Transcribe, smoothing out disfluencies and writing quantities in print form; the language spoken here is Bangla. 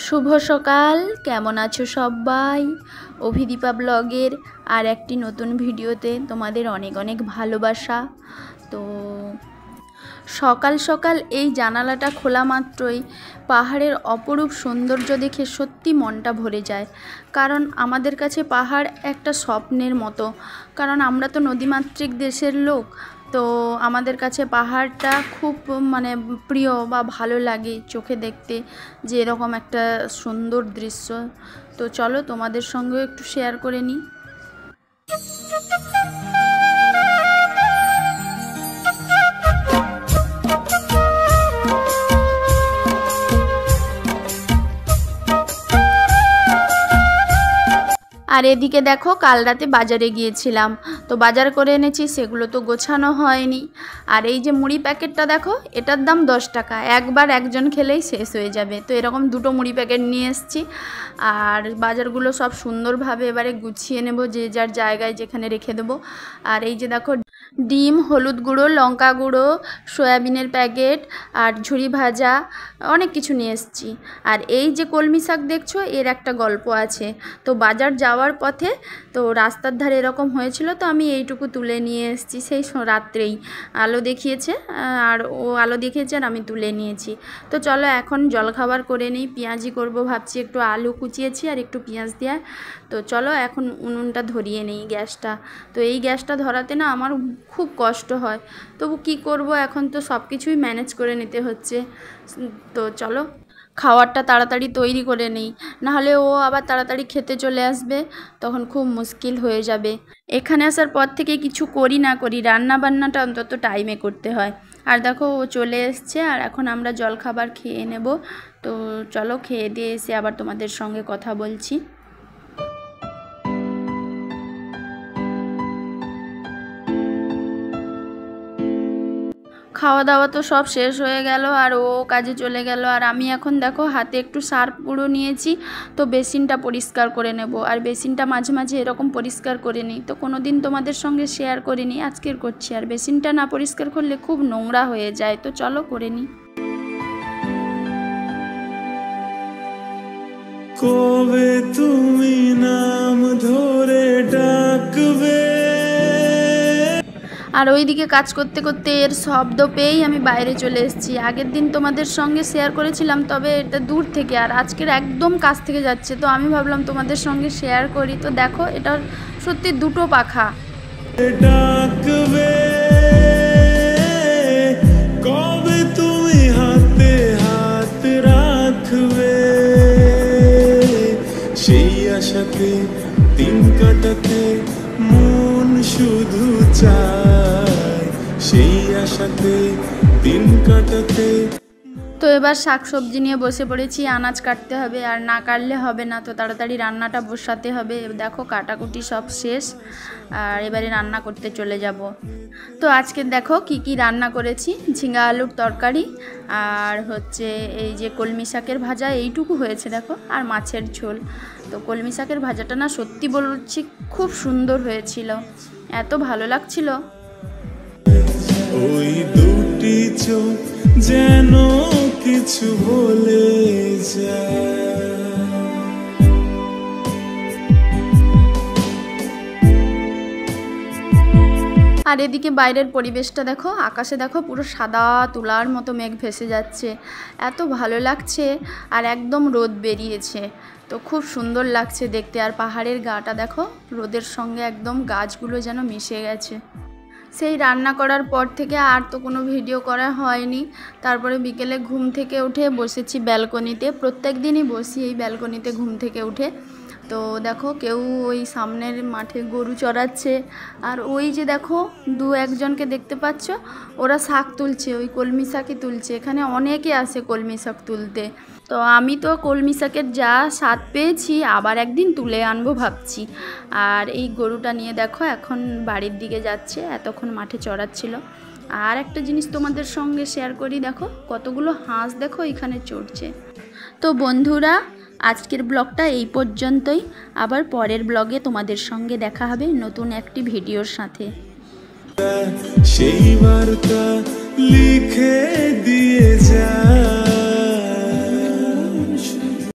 শুভ সকাল, কেমন আছো সবাই? অভিদীপা ব্লগের আর একটি নতুন ভিডিওতে তোমাদের অনেক অনেক ভালোবাসা। তো সকাল সকাল এই জানালাটা খোলা মাত্রই পাহাড়ের অপরূপ সৌন্দর্য দেখে সত্যি মনটা ভরে যায়। কারণ আমাদের কাছে পাহাড় একটা স্বপ্নের মতো, কারণ আমরা তো নদীমাতৃক দেশের লোক। তো আমাদের কাছে পাহাড়টা খুব প্রিয় বা ভালো লাগে চোখে দেখতে, যে এরকম একটা সুন্দর দৃশ্য। তো চলো তোমাদের সঙ্গেও একটু শেয়ার করে নিই। আর এদিকে দেখো, কাল রাতে বাজারে গিয়েছিলাম, তো বাজার করে এনেছি, সেগুলো তো গোছানো হয়নি। আর এই যে মুড়ি প্যাকেটটা দেখো, এটার দাম 10 টাকা, একবার একজন খেলেই শেষ হয়ে যাবে। তো এরকম দুটো মুড়ি প্যাকেট নিয়ে এসেছি। আর বাজারগুলো সব সুন্দরভাবে এবারে গুছিয়ে নেব, যে যার জায়গায় যেখানে রেখে দেবো। আর এই যে দেখো, ডিম, হলুদ গুঁড়ো, লঙ্কা গুঁড়ো, সয়াবিনের প্যাকেট আর ঝুরি ভাজা, অনেক কিছু নিয়ে এসেছি। আর এই যে কলমি শাক দেখছো, এর একটা গল্প আছে। তো বাজার যাওয়ার পথে তো রাস্তার ধারে এরকম হয়েছিল, তো আমি এইটুকু তুলে নিয়ে এসেছি। সেই রাত্রেই আলো দেখিয়েছে, আর ও আলো দেখিয়েছে আর আমি তুলে নিয়েছি। তো চলো এখন জলখাবার করে নিই। পেঁয়াজি করব ভাবছি, একটু আলু কুচিয়েছি আর একটু পেঁয়াজ দিয়ে। তো চলো এখন উনুনটা ধরিয়ে নেই, গ্যাসটা। তো এই গ্যাসটা ধরাতে না আমার খুব কষ্ট হয়, তবু কি করব, এখন তো সব কিছুই ম্যানেজ করে নিতে হচ্ছে। তো চলো খাবারটা তাড়াতাড়ি তৈরি করে নিই, নাহলে ও আবার তাড়াতাড়ি খেতে চলে আসবে, তখন খুব মুশকিল হয়ে যাবে। এখানে আসার পর থেকে কিছু করি না করি, রান্না বান্নাটা অন্তত টাইমে করতে হয়। আর দেখো ও চলে এসছে, আর এখন আমরা জলখাবার খেয়ে নেব। তো চলো খেয়ে দিয়ে এসে আবার তোমাদের সঙ্গে কথা বলছি। খাওয়া দাওয়া তো সব শেষ হয়ে গেল, আর ও কাজে চলে গেল। আর আমি এখন দেখো হাতে একটু সার্ফ গুঁড়ো নিয়েছি, তো বেসিনটা পরিষ্কার করে নেব। আর বেসিনটা মাঝে মাঝে এরকম পরিষ্কার করে নিই, তো কোনো দিন তোমাদের সঙ্গে শেয়ার করিনি, আজকের করছি। আর বেসিনটা না পরিষ্কার করলে খুব নোংরা হয়ে যায়। তো চলো করে নিই। কবে তুমি নাম ধরে ডাকবে। আর ওইদিকে কাজ করতে করতে এর শব্দ পেয়েই আমি বাইরে চলে এসেছি। আগের দিন তোমাদের সঙ্গে শেয়ার করেছিলাম, তবে এটা দূর থেকে, আর আজকের একদম কাছ থেকে যাচ্ছে। তো আমি ভাবলাম তোমাদের সঙ্গে শেয়ার করি। তো দেখো, এটা সত্যি দুটো পাখা। ডাকবে কবে তুমি হাতে হাত রাখবে, সেই আশাতে দিন কাটাতে মন শুধু চায়, সেই আশাতে দিন কাটাতে। তো এবার শাক সবজি নিয়ে বসে পড়েছি, আনাজ কাটতে হবে, আর না কাটলে হবে না, তো তাড়াতাড়ি রান্নাটা বসাতে হবে। দেখো কাটাকুটি সব শেষ, আর এবারে রান্না করতে চলে যাব। তো আজকে দেখো কি কি রান্না করেছি। ঝিঙা আলুর তরকারি, আর হচ্ছে এই যে কলমি শাকের ভাজা, এইটুকু হয়েছে দেখো, আর মাছের ঝোল। তো কলমি শাকের ভাজাটা না সত্যি বলছি খুব সুন্দর হয়েছিল, এত ভালো লাগছিল। ওই দুটি চোখ যেন কিছু বলে যায়। আর এদিকে বাইরের পরিবেশটা দেখো, আকাশে দেখো পুরো সাদা তুলার মতো মেঘ ভেসে যাচ্ছে, এত ভালো লাগছে। আর একদম রোদ বেরিয়েছে, তো খুব সুন্দর লাগছে দেখতে। আর পাহাড়ের গাটা দেখো, রোদের সঙ্গে একদম গাছগুলো যেন মিশে গেছে। সেই রান্না করার পর থেকে আর তো কোনো ভিডিও করা হয়নি। তারপরে বিকেলে ঘুম থেকে উঠে বসেছি ব্যালকনিতে, প্রত্যেক দিনই বসি এই ব্যালকনিতে ঘুম থেকে উঠে। তো দেখো কেউ ওই সামনের মাঠে গরু চড়াচ্ছে, আর ওই যে দেখো একজনকে দেখতে পাচ্ছ, ওরা শাক তুলছে, ওই কলমি শাকই তুলছে। এখানে অনেকে আসে কলমি শাক তুলতে। তো আমি তো কলমি শাকের যা স্বাদ পেয়েছি, আবার একদিন তুলে আনবো ভাবছি। আর এই গরুটা নিয়ে দেখো এখন বাড়ির দিকে যাচ্ছে, এতক্ষণ মাঠে চড়াচ্ছিল। আর একটা জিনিস তোমাদের সঙ্গে শেয়ার করি, দেখো কতগুলো হাঁস দেখো এখানে চড়ছে। তো বন্ধুরা, আজকের ব্লগটা এই পর্যন্তই। আবার পরের ব্লগে তোমাদের সঙ্গে দেখা হবে নতুন একটি ভিডিওর সাথে। সেই বার্তা লিখে দিয়ে যায়।